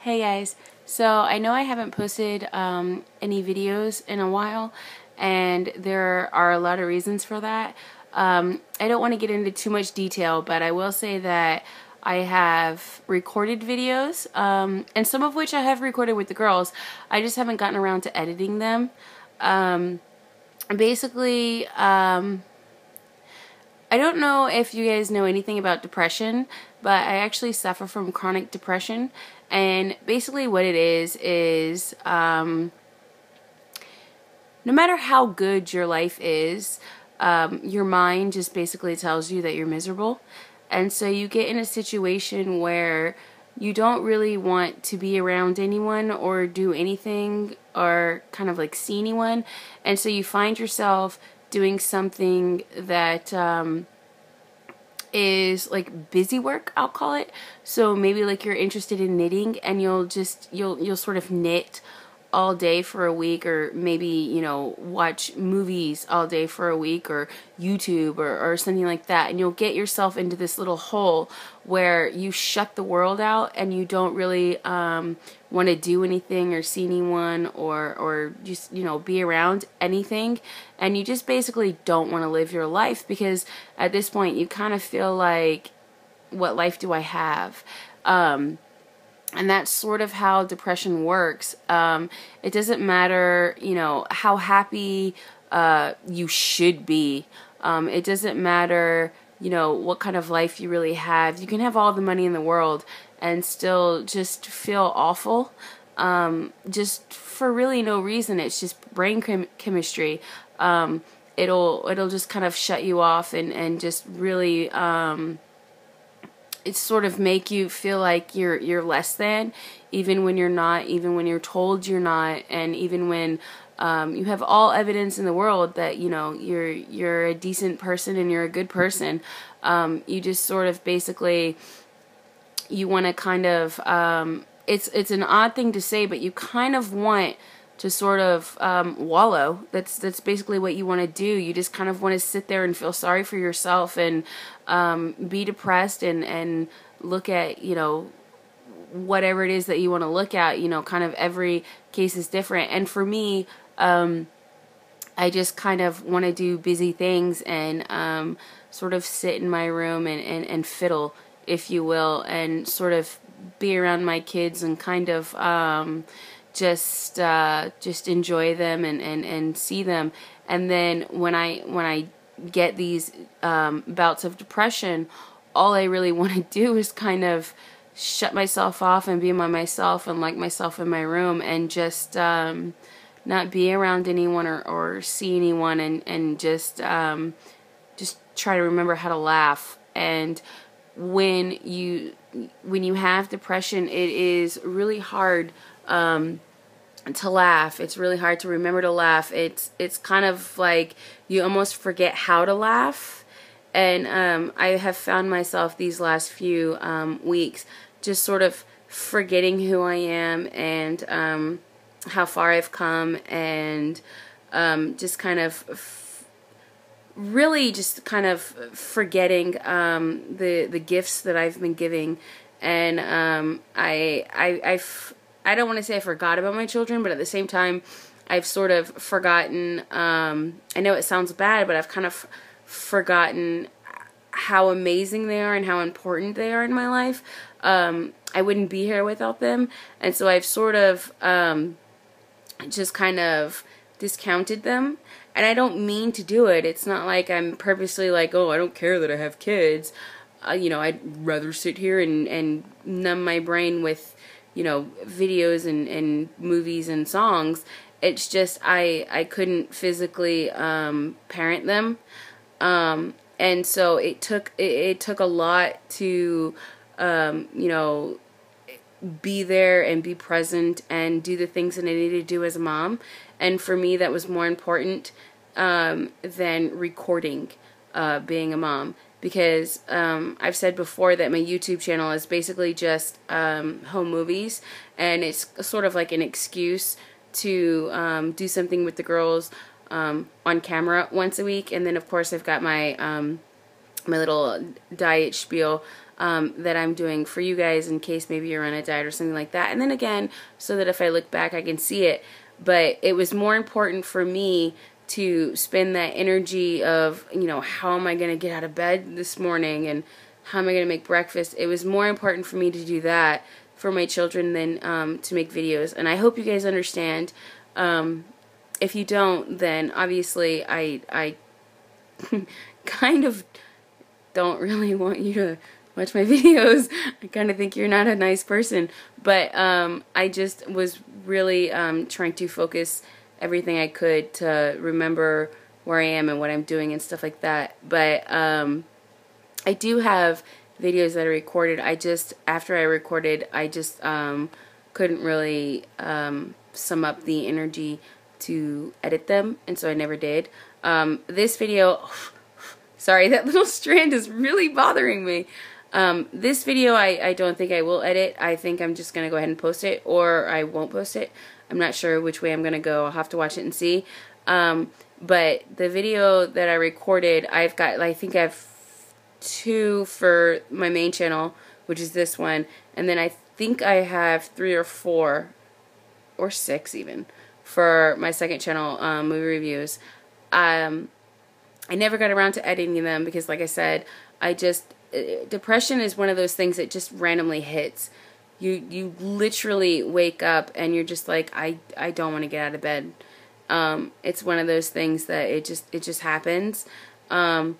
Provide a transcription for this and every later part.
Hey guys, so I know I haven't posted any videos in a while, and there are a lot of reasons for that. I don't want to get into too much detail, but I will say that I have recorded videos, and some of which I have recorded with the girls. I just haven't gotten around to editing them. Basically, I don't know if you guys know anything about depression, but I actually suffer from chronic depression. And basically what it is no matter how good your life is, your mind just basically tells you that you're miserable. And so you get in a situation where you don't really want to be around anyone or do anything or kind of like see anyone. And so you find yourself doing something that is like busy work, I'll call it. So maybe like you're interested in knitting and you'll sort of knit all day for a week, or maybe, you know, watch movies all day for a week, or YouTube or something like that, and you'll get yourself into this little hole where you shut the world out and you don't really want to do anything or see anyone or just, you know, be around anything, and you just basically don't want to live your life, because at this point you kind of feel like, what life do I have? And that's sort of how depression works. It doesn't matter, you know, how happy you should be. It doesn't matter, you know, what kind of life you really have. You can have all the money in the world and still just feel awful, just for really no reason. It's just brain chemistry. It'll just kind of shut you off and just really it sort of make you feel like you're less than, even when you're not, even when you're told you're not, and even when you have all evidence in the world that, you know, you're a decent person and you're a good person. You just sort of basically, you want to kind of it's an odd thing to say, but you kind of want to sort of wallow. That's basically what you want to do. You just kind of want to sit there and feel sorry for yourself and be depressed and look at, you know, whatever it is that you want to look at. You know, kind of every case is different. And for me, I just kind of want to do busy things and sort of sit in my room and fiddle, if you will, and sort of be around my kids and kind of just enjoy them and see them. And then when I get these bouts of depression, all I really want to do is kind of shut myself off and be by myself and like myself in my room and just not be around anyone or see anyone, and just try to remember how to laugh. And when you have depression, it is really hard to laugh. It's really hard to remember to laugh. It's kind of like you almost forget how to laugh. And I have found myself these last few weeks just sort of forgetting who I am and how far I've come, and just kind of really just kind of forgetting the gifts that I've been giving. And I don't want to say I forgot about my children, but at the same time, I've sort of forgotten, I know it sounds bad, but I've kind of forgotten how amazing they are and how important they are in my life. I wouldn't be here without them. And so I've sort of just kind of discounted them. And I don't mean to do it. It's not like I'm purposely like, oh, I don't care that I have kids. You know, I'd rather sit here and numb my brain with, you know, videos and movies and songs. It's just I couldn't physically parent them, and so it took a lot to you know, be there and be present and do the things that I needed to do as a mom. And for me, that was more important than recording being a mom. Because I've said before that my YouTube channel is basically just home movies, and it's sort of like an excuse to do something with the girls on camera once a week. And then of course I've got my my little diet spiel that I'm doing for you guys in case maybe you're on a diet or something like that. And then again, so that if I look back, I can see it. But it was more important for me to spend that energy of, you know, how am I going to get out of bed this morning and how am I going to make breakfast. It was more important for me to do that for my children than to make videos. And I hope you guys understand. If you don't, then obviously I kind of don't really want you to watch my videos. I kind of think you're not a nice person. But I just was really trying to focus everything I could to remember where I am and what I'm doing and stuff like that. But I do have videos that are recorded. After I recorded, I just couldn't really sum up the energy to edit them, and so I never did. This video, sorry, that little strand is really bothering me. This video I don't think I will edit. I think I'm just going to go ahead and post it, or I won't post it. I'm not sure which way I'm going to go. I'll have to watch it and see. But the video that I recorded, I think I have 2 for my main channel, which is this one, and then I think I have 3 or 4 or 6 even for my second channel, movie reviews. I never got around to editing them because, like I said, depression is one of those things that just randomly hits. You literally wake up and you're just like, I don't want to get out of bed. It's one of those things that it just happens. And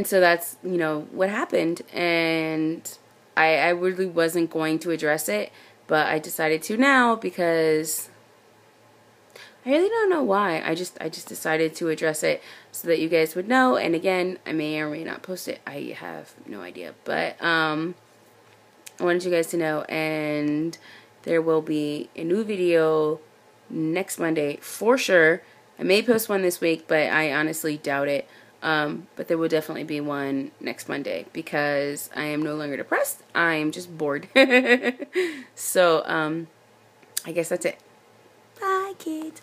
so that's, you know, what happened. And I really wasn't going to address it, but I decided to now because I really don't know why. I just decided to address it so that you guys would know. And again, I may or may not post it. I have no idea. But I wanted you guys to know. And there will be a new video next Monday for sure. I may post one this week, but I honestly doubt it. But there will definitely be one next Monday because I am no longer depressed. I am just bored. So, I guess that's it. Bye, kids.